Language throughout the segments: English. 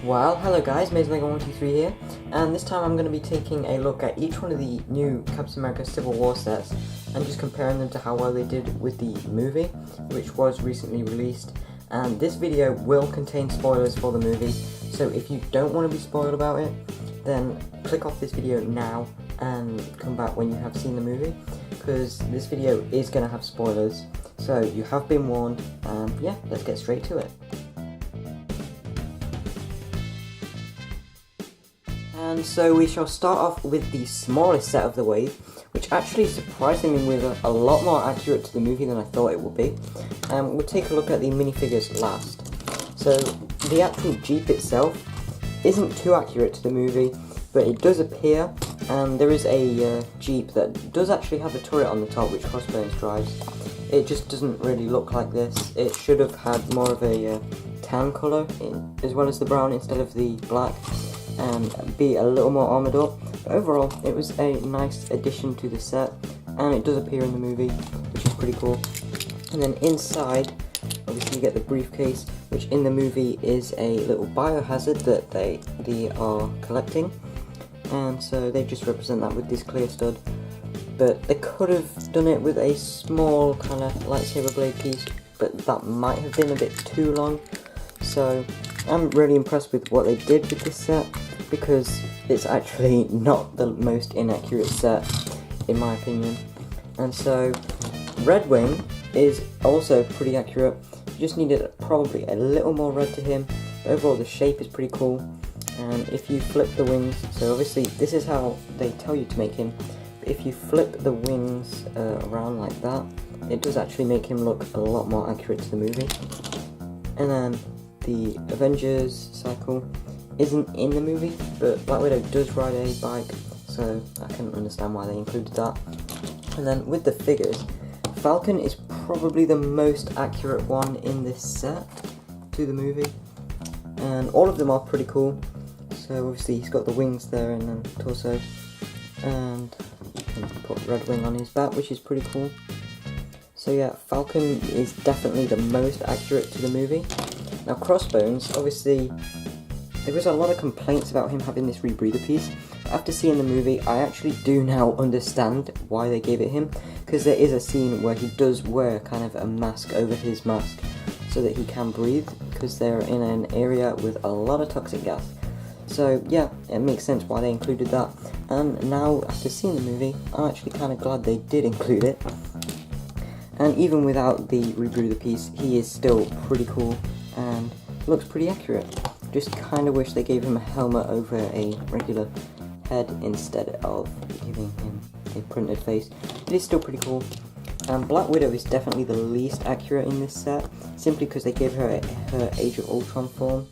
Well, hello guys, MazeLego123 here, and this time I'm going to be taking a look at each one of the new Captain America Civil War sets and just comparing them to how well they did with the movie, which was recently released. And this video will contain spoilers for the movie, so if you don't want to be spoiled about it, then click off this video now and come back when you have seen the movie, because this video is going to have spoilers, so you have been warned, and yeah, let's get straight to it. And so we shall start off with the smallest set of the wave, which actually surprisingly was a lot more accurate to the movie than I thought it would be. We'll take a look at the minifigures last. So the actual Jeep itself isn't too accurate to the movie, but it does appear, and there is a Jeep that does actually have a turret on the top which Crossbones drives. It just doesn't really look like this. It should have had more of a tan colour as well as the brown instead of the black, and be a little more armoured up. But overall, it was a nice addition to the set, and it does appear in the movie, which is pretty cool. And then inside, obviously you get the briefcase, which in the movie is a little biohazard that they are collecting, and so they just represent that with this clear stud. But they could have done it with a small kind of lightsaber blade piece, but that might have been a bit too long. So I'm really impressed with what they did with this set, because it's actually not the most inaccurate set in my opinion. And so Red Wing is also pretty accurate. You just needed probably a little more red to him. But overall the shape is pretty cool, and if you flip the wings, so obviously this is how they tell you to make him, but if you flip the wings around like that, it does actually make him look a lot more accurate to the movie. And then the Avengers cycle isn't in the movie, but Black Widow does ride a bike, so I can understand why they included that. And then with the figures, Falcon is probably the most accurate one in this set to the movie, and all of them are pretty cool. So obviously he's got the wings there and then torso, and you can put Red Wing on his back, which is pretty cool. So yeah, Falcon is definitely the most accurate to the movie. Now Crossbones, obviously there was a lot of complaints about him having this rebreather piece. After seeing the movie, I actually do now understand why they gave it him, because there is a scene where he does wear kind of a mask over his mask so that he can breathe, because they're in an area with a lot of toxic gas. So yeah, it makes sense why they included that, and now after seeing the movie, I'm actually kind of glad they did include it. And even without the rebreather piece, he is still pretty cool and looks pretty accurate. Just kind of wish they gave him a helmet over a regular head instead of giving him a printed face. It is still pretty cool. Black Widow is definitely the least accurate in this set, simply because they gave her her Age of Ultron form,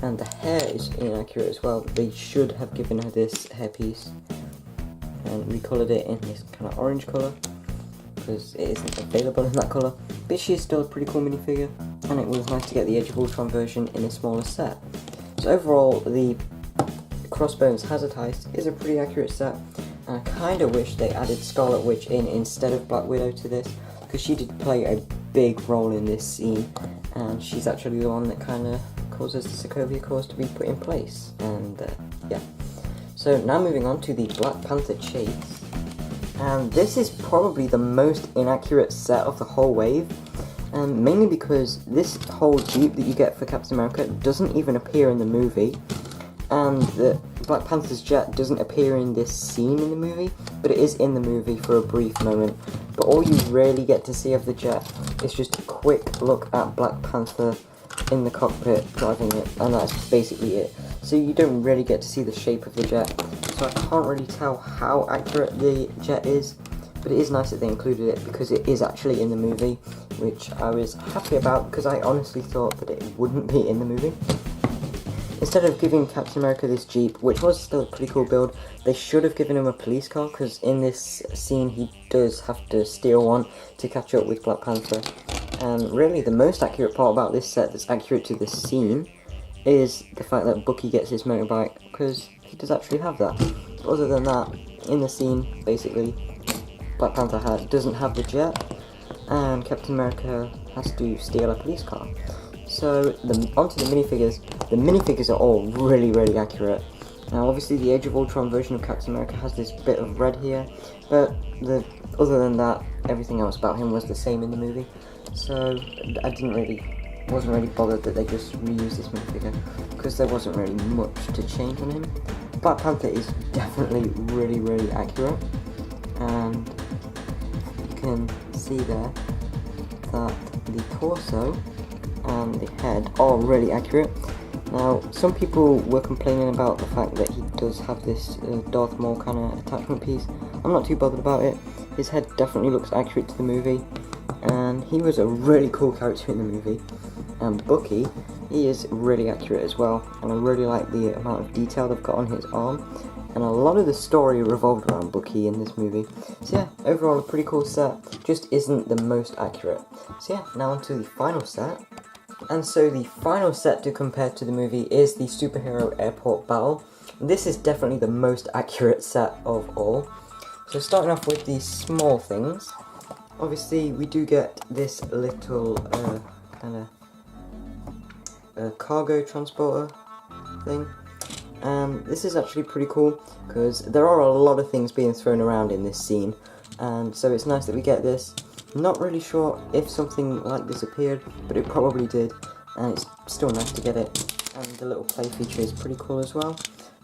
and the hair is inaccurate as well. They should have given her this hairpiece and recolored it in this kind of orange colour, because it isn't available in that colour. But she is still a pretty cool minifigure, and it was nice to get the Age of Ultron version in a smaller set. So overall, the Crossbones Hazard Heist is a pretty accurate set, and I kind of wish they added Scarlet Witch in instead of Black Widow to this, because she did play a big role in this scene, and she's actually the one that kind of causes the Sokovia Accords to be put in place. And yeah. So now moving on to the Black Panther chase. And this is probably the most inaccurate set of the whole wave, and mainly because this whole Jeep that you get for Captain America doesn't even appear in the movie, and the Black Panther's jet doesn't appear in this scene in the movie, but it is in the movie for a brief moment. But all you really get to see of the jet is just a quick look at Black Panther in the cockpit driving it, and that's basically it. So you don't really get to see the shape of the jet, so I can't really tell how accurate the jet is, but it is nice that they included it because it is actually in the movie, which I was happy about, because I honestly thought that it wouldn't be in the movie. Instead of giving Captain America this Jeep, which was still a pretty cool build, they should have given him a police car, because in this scene he does have to steal one to catch up with Black Panther. And really the most accurate part about this set that's accurate to the scene is the fact that Bucky gets his motorbike, because he does actually have that. Other than that, in the scene, basically, Black Panther doesn't have the jet, and Captain America has to steal a police car. So onto the minifigures. The minifigures are all really accurate. Now obviously the Age of Ultron version of Captain America has this bit of red here, but other than that, everything else about him was the same in the movie. So I wasn't really bothered that they just reused this minifigure, because there wasn't really much to change on him. Black Panther is definitely really accurate, and you can see there that the torso and the head are really accurate. Now, some people were complaining about the fact that he does have this Darth Maul kind of attachment piece. I'm not too bothered about it. His head definitely looks accurate to the movie, and he was a really cool character in the movie. And Bucky, he is really accurate as well, and I really like the amount of detail they've got on his arm. And a lot of the story revolved around Bucky in this movie. So yeah, overall a pretty cool set, just isn't the most accurate. So yeah, now onto the final set. And so the final set to compare to the movie is the Superhero Airport Battle. This is definitely the most accurate set of all. So starting off with the small things, obviously we do get this little kind of cargo transporter thing. And this is actually pretty cool, because there are a lot of things being thrown around in this scene, and so it's nice that we get this. Not really sure if something like this appeared, but it probably did, and it's still nice to get it. And the little play feature is pretty cool as well.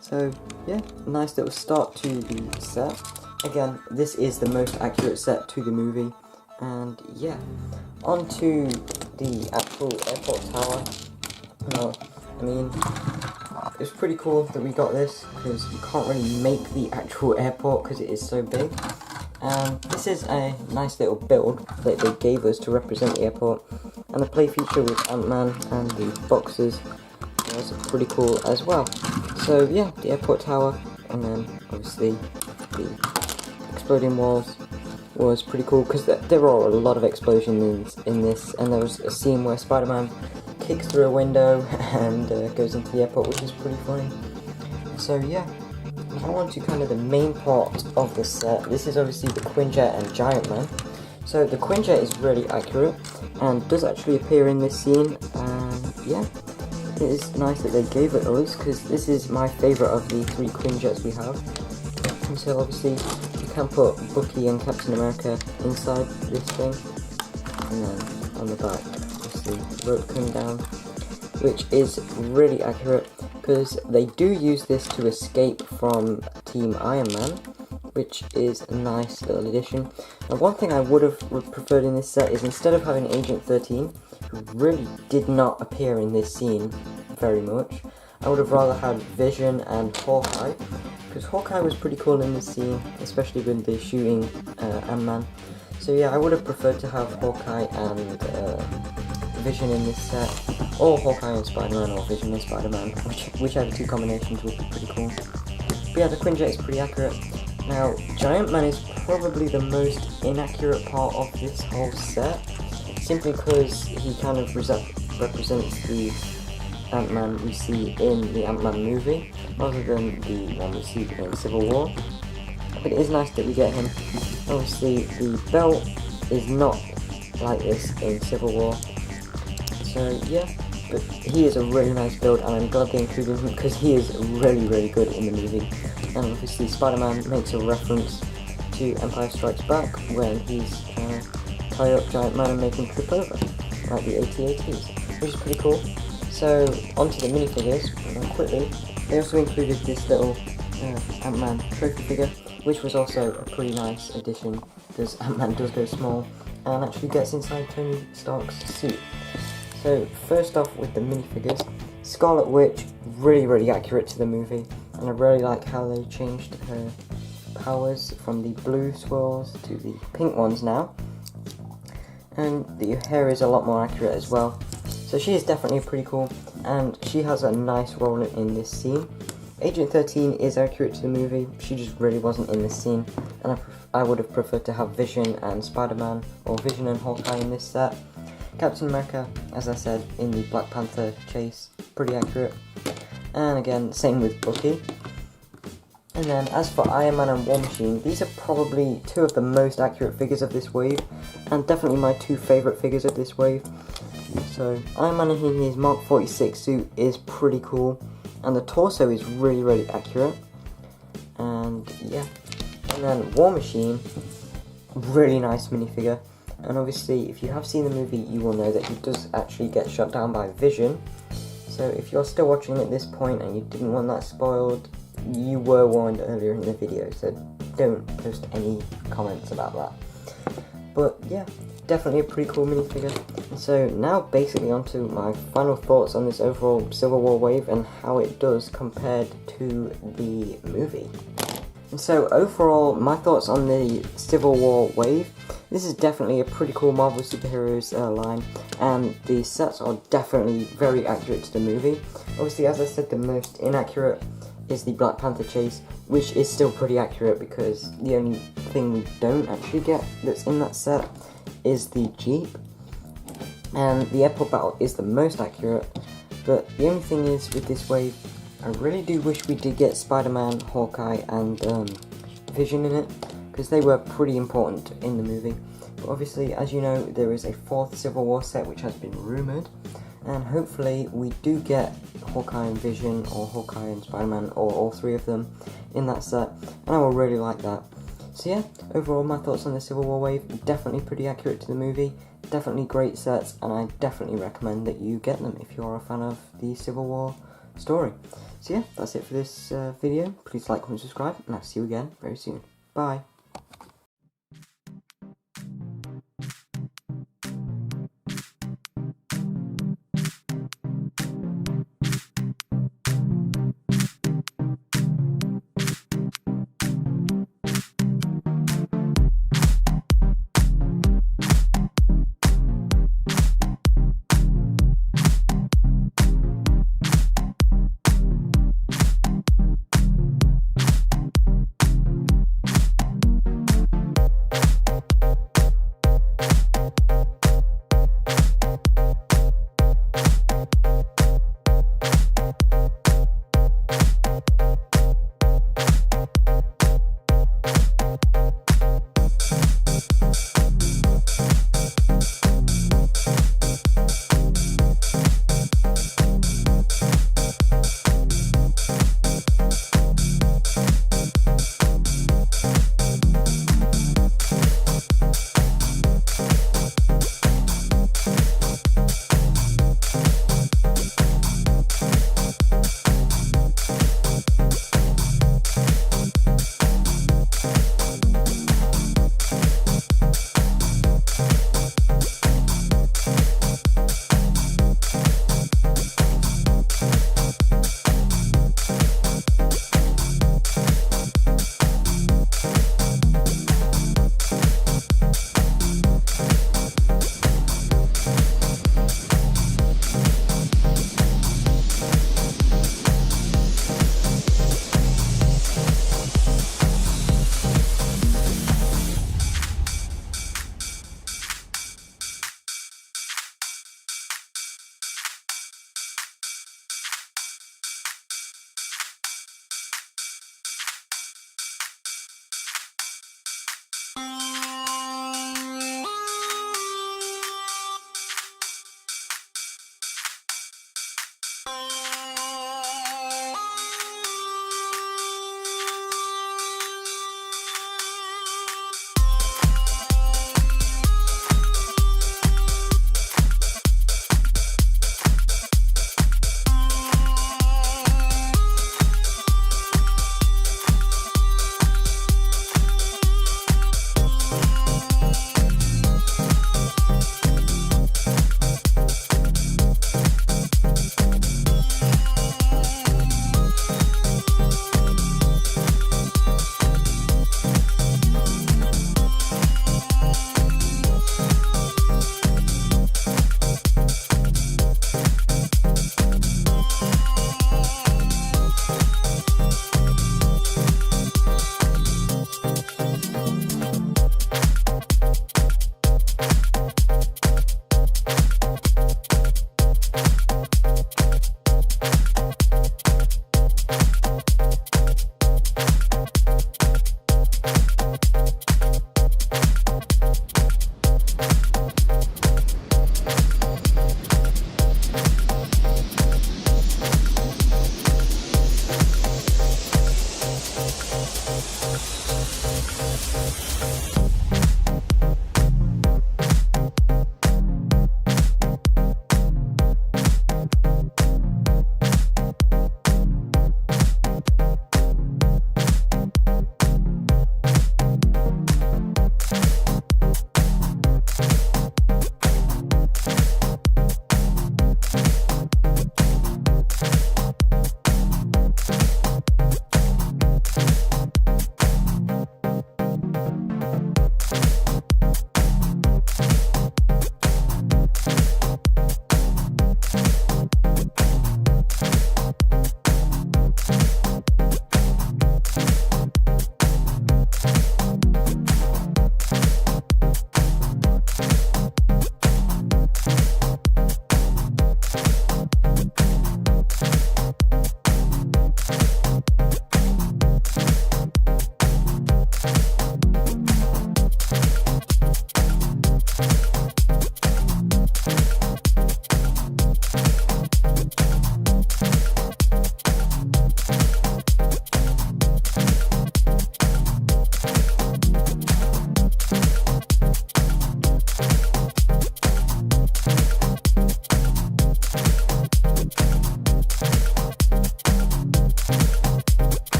So yeah, nice little start to the set. Again, this is the most accurate set to the movie. And yeah, on to the actual airport tower. Now, I mean, it's pretty cool that we got this, because you can't really make the actual airport because it is so big. And this is a nice little build that they gave us to represent the airport, and the play feature with Ant-Man and the boxes was pretty cool as well. So yeah, the airport tower, and then obviously the exploding walls was pretty cool, because there are a lot of explosions in this, and there was a scene where Spider-Man kicks through a window and goes into the airport, which is pretty funny. So yeah, now on to kind of the main part of the set. This is obviously the Quinjet and Giant Man. So the Quinjet is really accurate and does actually appear in this scene, and yeah, it is nice that they gave it us, because this is my favourite of the 3 Quinjets we have. And so obviously you can put Bucky and Captain America inside this thing, and then on the back obviously rope coming down, which is really accurate, because they do use this to escape from Team Iron Man, which is a nice little addition. And one thing I would have preferred in this set is, instead of having Agent 13, who really did not appear in this scene very much, I would have rather had Vision and Hawkeye, because Hawkeye was pretty cool in this scene, especially with the shooting Ant-Man. So yeah, I would have preferred to have Hawkeye and Vision in this set, or Hawkeye and Spider-Man, or Vision and Spider-Man, whichever 2 combinations would be pretty cool. But yeah, the Quinjet is pretty accurate. Now, Giant Man is probably the most inaccurate part of this whole set, simply because he kind of represents the Ant-Man we see in the Ant-Man movie, rather than the one we see in Civil War. But it is nice that we get him. Obviously, the belt is not like this in Civil War. So yeah, but he is a really nice build, and I'm glad they included him, because he is really good in the movie. And obviously Spider-Man makes a reference to Empire Strikes Back when he's trying to tie up Giant Man and make him trip over, like the AT-ATs, which is pretty cool. So onto the minifigures, quickly, they also included this little Ant-Man trophy figure, which was also a pretty nice addition, because Ant-Man does go small and actually gets inside Tony Stark's suit. So first off with the minifigures, Scarlet Witch, really accurate to the movie, and I really like how they changed her powers from the blue swirls to the pink ones now, and the hair is a lot more accurate as well. So she is definitely pretty cool, and she has a nice role in this scene. Agent 13 is accurate to the movie, she just really wasn't in this scene, and I would have preferred to have Vision and Spider-Man, or Vision and Hawkeye in this set. Captain America, as I said, in the Black Panther chase, pretty accurate. And again, same with Bucky. And then as for Iron Man and War Machine, these are probably 2 of the most accurate figures of this wave, and definitely my 2 favourite figures of this wave. So Iron Man in his Mark 46 suit is pretty cool, and the torso is really accurate. And yeah, and then War Machine, really nice minifigure. And obviously, if you have seen the movie, you will know that he does actually get shot down by Vision. So if you're still watching at this point and you didn't want that spoiled, you were warned earlier in the video, so don't post any comments about that. But yeah, definitely a pretty cool minifigure. And so now basically onto my final thoughts on this overall Civil War wave and how it does compared to the movie. And so overall, my thoughts on the Civil War wave, this is definitely a pretty cool Marvel Superheroes line, and the sets are definitely very accurate to the movie. Obviously, as I said, the most inaccurate is the Black Panther chase, which is still pretty accurate because the only thing we don't actually get that's in that set is the Jeep. And the airport battle is the most accurate, but the only thing is with this wave, I really do wish we did get Spider-Man, Hawkeye, and Vision in it, because they were pretty important in the movie. But obviously, as you know, there is a 4th Civil War set which has been rumoured, and hopefully we do get Hawkeye and Vision, or Hawkeye and Spider-Man, or all 3 of them in that set, and I will really like that. So yeah, overall my thoughts on the Civil War wave, definitely pretty accurate to the movie, definitely great sets, and I definitely recommend that you get them if you're a fan of the Civil War story. So yeah, that's it for this video. Please like, comment, subscribe, and I'll see you again very soon. Bye.